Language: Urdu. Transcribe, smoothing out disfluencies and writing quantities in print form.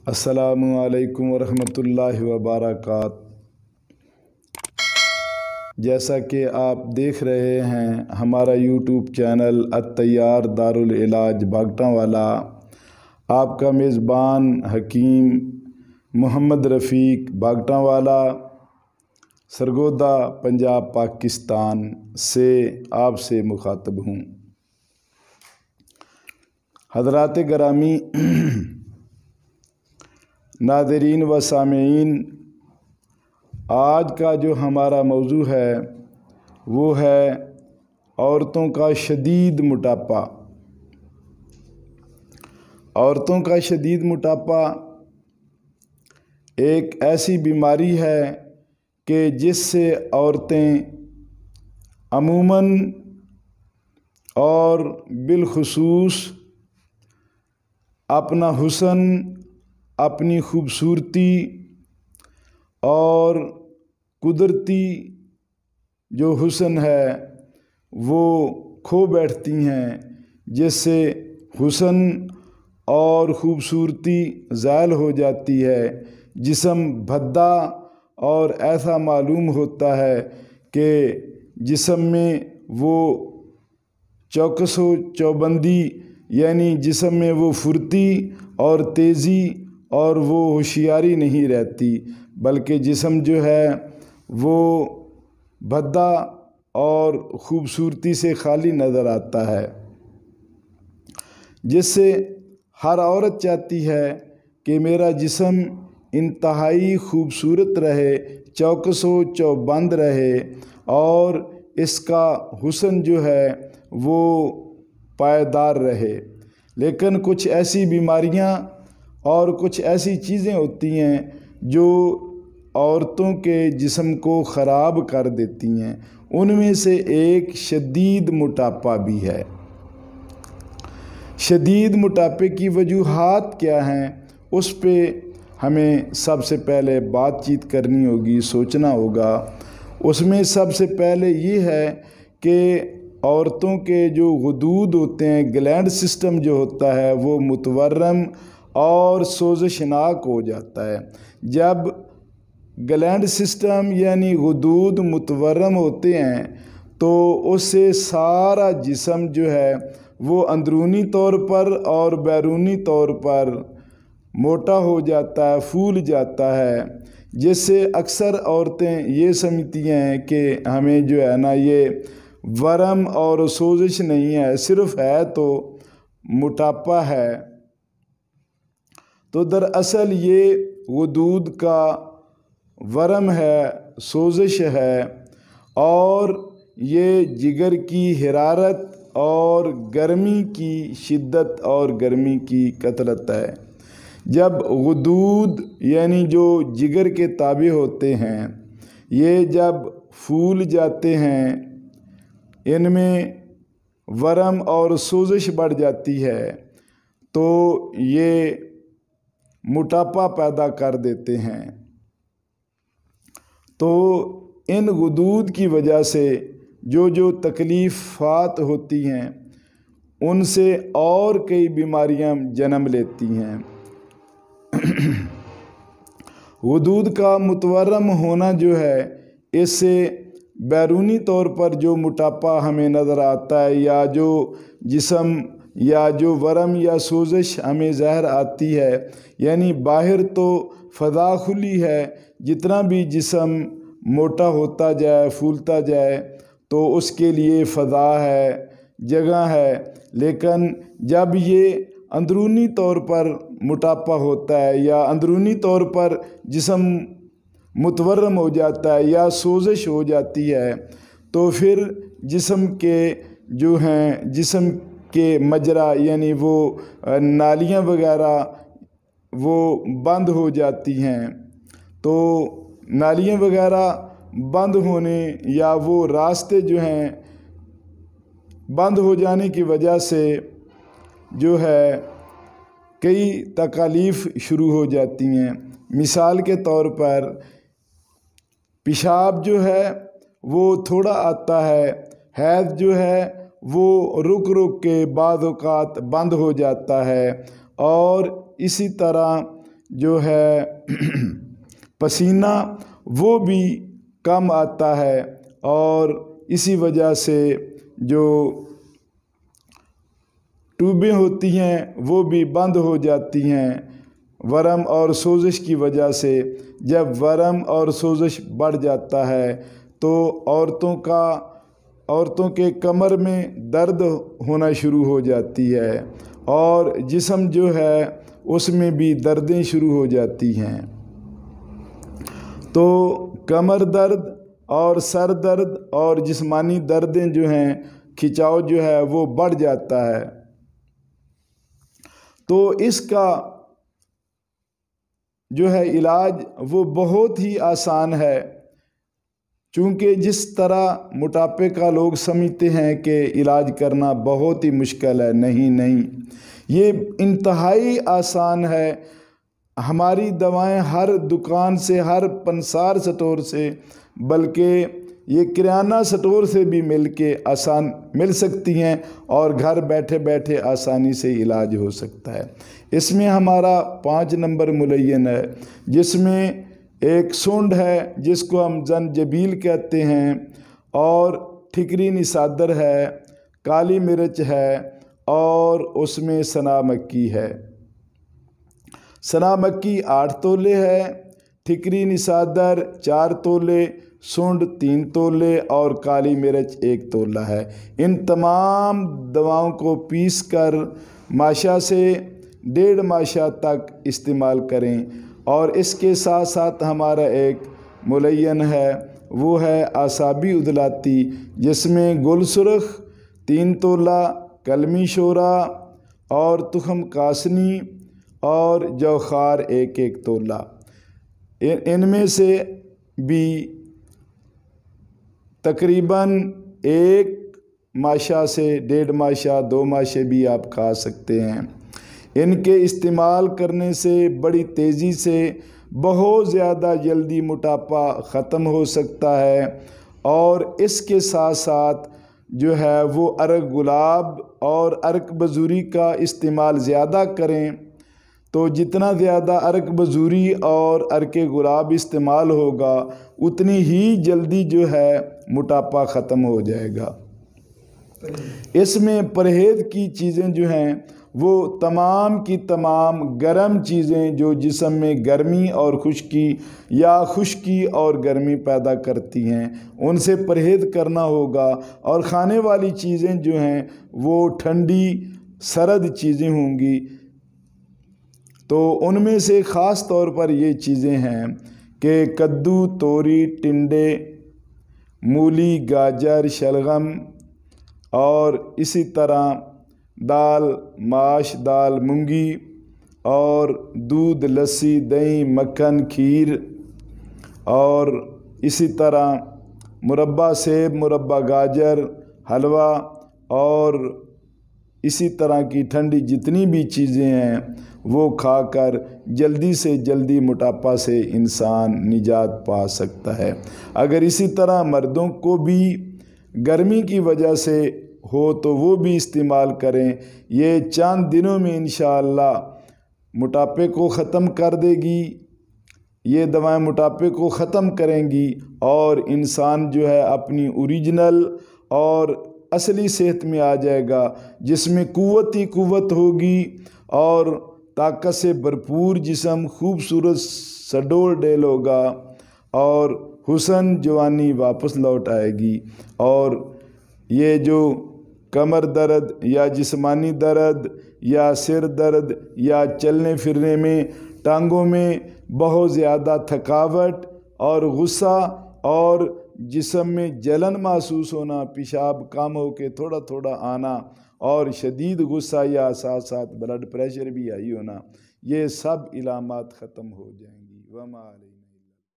السلام علیکم ورحمۃ اللہ وبرکاتہ۔ جیسا کہ آپ دیکھ رہے ہیں ہمارا یوٹیوب چینل الطیار دارالعلاج بھگٹاں والا، آپ کا میزبان حکیم محمد رفیق بھگٹاں والا سرگودا پنجاب پاکستان سے آپ سے مخاطب ہوں۔ حضرات گرامی ناظرین و سامعین، آج کا جو ہمارا موضوع ہے وہ ہے عورتوں کا شدید موٹاپا۔ عورتوں کا شدید موٹاپا ایک ایسی بیماری ہے کہ جس سے عورتیں عموماً اور بالخصوص اپنا حسن، اپنی خوبصورتی اور قدرتی جو حسن ہے وہ کھو بیٹھتی ہیں، جس سے حسن اور خوبصورتی زائل ہو جاتی ہے، جسم بھدا اور ایسا معلوم ہوتا ہے کہ جسم میں وہ چوکس و چوبندی، یعنی جسم میں وہ پھرتی اور تیزی اور وہ ہوشیاری نہیں رہتی، بلکہ جسم جو ہے وہ بھدا اور خوبصورتی سے خالی نظر آتا ہے، جس سے ہر عورت چاہتی ہے کہ میرا جسم انتہائی خوبصورت رہے، چوکس و چوبند رہے اور اس کا حسن جو ہے وہ پائیدار رہے۔ لیکن کچھ ایسی بیماریاں اور کچھ ایسی چیزیں ہوتی ہیں جو عورتوں کے جسم کو خراب کر دیتی ہیں، ان میں سے ایک شدید موٹاپا بھی ہے۔ شدید موٹاپے کی وجوہات کیا ہیں، اس پہ ہمیں سب سے پہلے بات چیت کرنی ہوگی، سوچنا ہوگا۔ اس میں سب سے پہلے یہ ہے کہ عورتوں کے جو غدود ہوتے ہیں، گلینڈ سسٹم جو ہوتا ہے وہ متورم اور سوزشناک ہو جاتا ہے۔ جب گلینڈ سسٹم یعنی غدود متورم ہوتے ہیں تو اس سے سارا جسم جو ہے وہ اندرونی طور پر اور بیرونی طور پر موٹا ہو جاتا ہے، پھول جاتا ہے، جس سے اکثر عورتیں یہ سمجھتی ہیں کہ ہمیں جو ہے نا یہ ورم اور سوزش نہیں ہے، صرف ہے تو موٹاپا ہے۔ تو دراصل یہ غدود کا ورم ہے، سوزش ہے، اور یہ جگر کی حرارت اور گرمی کی شدت اور گرمی کی کثرت ہے۔ جب غدود یعنی جو جگر کے تابع ہوتے ہیں یہ جب پھول جاتے ہیں، ان میں ورم اور سوزش بڑھ جاتی ہے تو یہ موٹاپا پیدا کر دیتے ہیں۔ تو ان غدود کی وجہ سے جو تکلیفات ہوتی ہیں ان سے اور کئی بیماریاں جنم لیتی ہیں۔ غدود کا متورم ہونا جو ہے، اس سے بیرونی طور پر جو موٹاپا ہمیں نظر آتا ہے یا جو جسم یا جو ورم یا سوزش ہمیں ظاہر آتی ہے، یعنی باہر تو فضا کھلی ہے، جتنا بھی جسم موٹا ہوتا جائے، پھولتا جائے تو اس کے لیے فضا ہے، جگہ ہے، لیکن جب یہ اندرونی طور پر موٹاپا ہوتا ہے یا اندرونی طور پر جسم متورم ہو جاتا ہے یا سوزش ہو جاتی ہے تو پھر جسم کے جو ہیں جسم کے مجرا یعنی وہ نالیاں وغیرہ وہ بند ہو جاتی ہیں۔ تو نالیاں وغیرہ بند ہونے یا وہ راستے جو ہیں بند ہو جانے کی وجہ سے جو ہے کئی تکالیف شروع ہو جاتی ہیں۔ مثال کے طور پر پیشاب جو ہے وہ تھوڑا آتا ہے، حیض جو ہے وہ رک کے بعض اوقات بند ہو جاتا ہے، اور اسی طرح جو ہے پسینہ وہ بھی کم آتا ہے، اور اسی وجہ سے جو ٹیوبیں ہوتی ہیں وہ بھی بند ہو جاتی ہیں ورم اور سوزش کی وجہ سے۔ جب ورم اور سوزش بڑھ جاتا ہے تو عورتوں کے کمر میں درد ہونا شروع ہو جاتی ہے، اور جسم جو ہے اس میں بھی دردیں شروع ہو جاتی ہیں۔ تو کمر درد اور سر درد اور جسمانی دردیں جو ہیں، کھچاؤ جو ہے وہ بڑھ جاتا ہے۔ تو اس کا جو ہے علاج وہ بہت ہی آسان ہے، چونکہ جس طرح موٹاپے کا لوگ سمجھتے ہیں کہ علاج کرنا بہت ہی مشکل ہے، نہیں، یہ انتہائی آسان ہے۔ ہماری دوائیں ہر دکان سے، ہر پنسار سٹور سے، بلکہ یہ کرانہ سٹور سے بھی مل سکتی ہیں، اور گھر بیٹھے بیٹھے آسانی سے علاج ہو سکتا ہے۔ اس میں ہمارا 5 نمبر ملین ہے، جس میں ایک سونڈ ہے جس کو ہم زنجبیل کہتے ہیں، اور ٹھکری نسادر ہے، کالی مرچ ہے، اور اس میں سنا مکی ہے۔ سنا مکی 8 تولے ہے، ٹھکری نسادر 4 تولے، سونڈ 3 تولے، اور کالی مرچ 1 تولہ ہے۔ ان تمام دواؤں کو پیس کر ماشا سے 1.5 ماشا تک استعمال کریں۔ اور اس کے ساتھ ساتھ ہمارا ایک ملین ہے، وہ ہے اعصابی عضلاتی، جس میں گل سرخ 3 تولہ، کلمی شورا اور تخم کاسنی اور جوخار 1 تولہ۔ ان میں سے بھی تقریباً 1 ماشا سے 1.5 ماشا 2 ماشے بھی آپ کھا سکتے ہیں۔ ان کے استعمال کرنے سے بڑی تیزی سے بہت زیادہ جلدی موٹاپا ختم ہو سکتا ہے، اور اس کے ساتھ ساتھ جو ہے وہ عرق گلاب اور عرق بزوری کا استعمال زیادہ کریں، تو جتنا زیادہ عرق بزوری اور عرق گلاب استعمال ہوگا اتنی ہی جلدی جو ہے موٹاپا ختم ہو جائے گا۔ اس میں پرہیز کی چیزیں جو ہیں وہ تمام کی تمام گرم چیزیں جو جسم میں گرمی اور خشکی یا خشکی اور گرمی پیدا کرتی ہیں، ان سے پرہیز کرنا ہوگا، اور کھانے والی چیزیں جو ہیں وہ ٹھنڈی سرد چیزیں ہوں گی۔ تو ان میں سے خاص طور پر یہ چیزیں ہیں کہ کدو، توری، ٹنڈے، مولی، گاجر، شلغم، اور اسی طرح دال، ماش، دال مونگی، اور دودھ، لسی، دہی، مکھن، کھیر، اور اسی طرح مربع سیب، مربع گاجر، حلوہ، اور اسی طرح کی ٹھنڈی جتنی بھی چیزیں ہیں وہ کھا کر جلدی سے جلدی موٹاپا سے انسان نجات پا سکتا ہے۔ اگر اسی طرح مردوں کو بھی گرمی کی وجہ سے ہو تو وہ بھی استعمال کریں، یہ چند دنوں میں انشاءاللہ موٹاپے کو ختم کر دے گی۔ یہ دوائیں موٹاپے کو ختم کریں گی، اور انسان جو ہے اپنی اوریجنل اور اصلی صحت میں آ جائے گا، جس میں قوت ہی قوت ہوگی، اور طاقت سے بھرپور جسم، خوبصورت سڈول ڈیل ہوگا، اور حسن جوانی واپس لوٹ آئے گی۔ اور یہ جو کمر درد یا جسمانی درد یا سر درد یا چلنے پھرنے میں ٹانگوں میں بہت زیادہ تھکاوٹ اور غصہ اور جسم میں جلن محسوس ہونا، پیشاب کم ہو کے تھوڑا تھوڑا آنا، اور شدید غصہ یا ساتھ ساتھ بلڈ پریشر بھی ہائی ہونا، یہ سب علامات ختم ہو جائیں گی۔ وما علینا۔